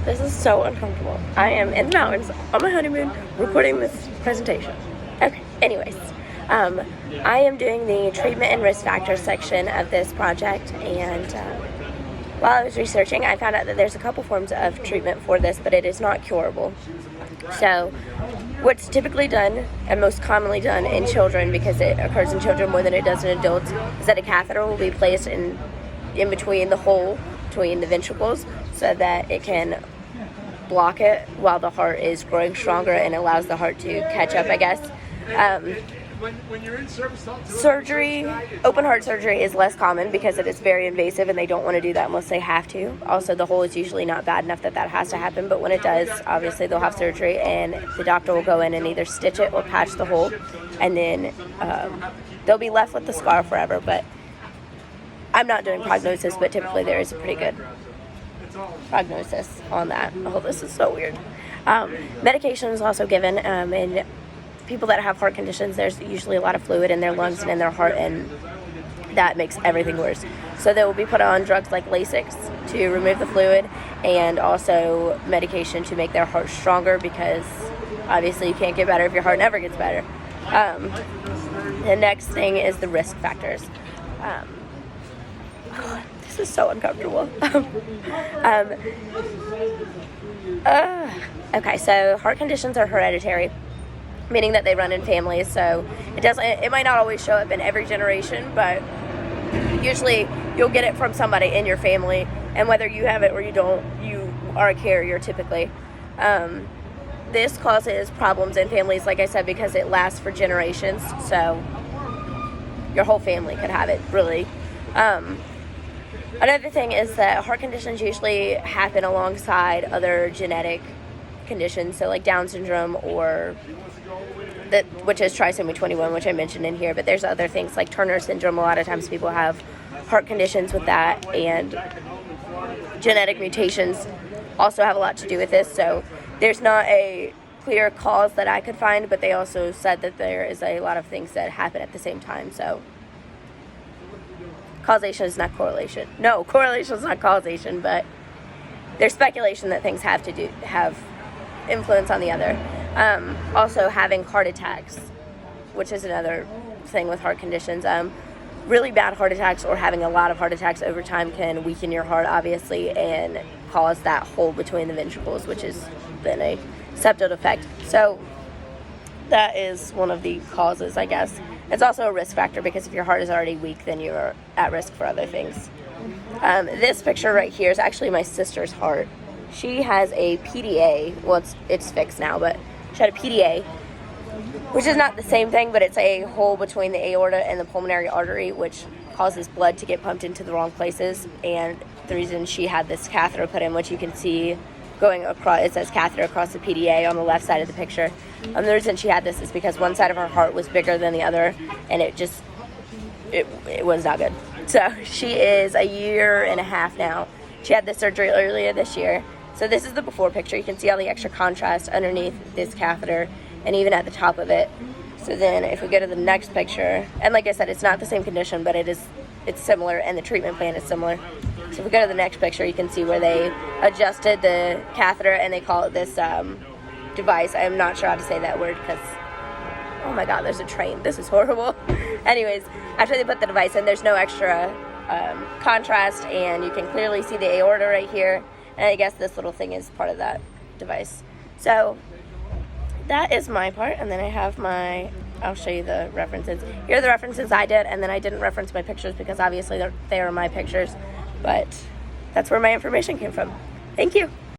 This is so uncomfortable. I am in the mountains on my honeymoon recording this presentation. Okay, anyways. I am doing the treatment and risk factors section of this project, and while I was researching, I found out that there's a couple forms of treatment for this, but it is not curable. So what's typically done and most commonly done in children, because it occurs in children more than it does in adults, is that a catheter will be placed in between the hole between the ventricles so that it can block it while the heart is growing stronger and allows the heart to catch up, I guess. When you're in service, surgery, open heart surgery is less common because it is very invasive and they don't want to do that unless they have to. Also, the hole is usually not bad enough that has to happen, but when it does, obviously they'll have surgery and the doctor will go in and either stitch it or patch the hole, and then they'll be left with the scar forever. But I'm not doing prognosis, but typically there is a pretty good prognosis on that. Oh, this is so weird. Medication is also given, and people that have heart conditions, there's usually a lot of fluid in their lungs and in their heart, and that makes everything worse. So they will be put on drugs like Lasix to remove the fluid, and also medication to make their heart stronger, because obviously you can't get better if your heart never gets better. The next thing is the risk factors. This is so uncomfortable. Okay, so heart conditions are hereditary, meaning that they run in families. So it might not always show up in every generation, but usually you'll get it from somebody in your family, and whether you have it or you don't, you are a carrier typically. This causes problems in families, like I said, because it lasts for generations, so your whole family could have it, really. Another thing is that heart conditions usually happen alongside other genetic conditions, so like Down syndrome, or which is trisomy 21, which I mentioned in here, but there's other things like Turner syndrome. A lot of times people have heart conditions with that, and genetic mutations also have a lot to do with this. So there's not a clear cause that I could find, but they also said that there is a lot of things that happen at the same time. So causation is not correlation. No, correlation is not causation, but there's speculation that things have influence on the other. Also having heart attacks, which is another thing with heart conditions. Really bad heart attacks or having a lot of heart attacks over time can weaken your heart, obviously, and cause that hole between the ventricles, which is then a septal defect. So that is one of the causes, I guess. It's also a risk factor, because if your heart is already weak, then you're at risk for other things. This picture right here is actually my sister's heart. She has a PDA. Well, it's fixed now, but she had a PDA, which is not the same thing, but it's a hole between the aorta and the pulmonary artery, which causes blood to get pumped into the wrong places. And the reason she had this catheter put in, which you can see going across, it says catheter across the PDA on the left side of the picture. The reason she had this is because one side of her heart was bigger than the other, and it was not good. So she is a year and a half now. She had this surgery earlier this year. So this is the before picture. You can see all the extra contrast underneath this catheter and even at the top of it. So then if we go to the next picture, and like I said, it's not the same condition, but it's similar, and the treatment plan is similar. So if we go to the next picture, you can see where they adjusted the catheter, and they call it this device. I'm not sure how to say that word because, oh my God, there's a train. This is horrible. Anyways, after they put the device in, there's no extra contrast, and you can clearly see the aorta right here. And I guess this little thing is part of that device. So that is my part, and then I have I'll show you the references. Here are the references I did, and then I didn't reference my pictures because obviously they are my pictures, but that's where my information came from. Thank you.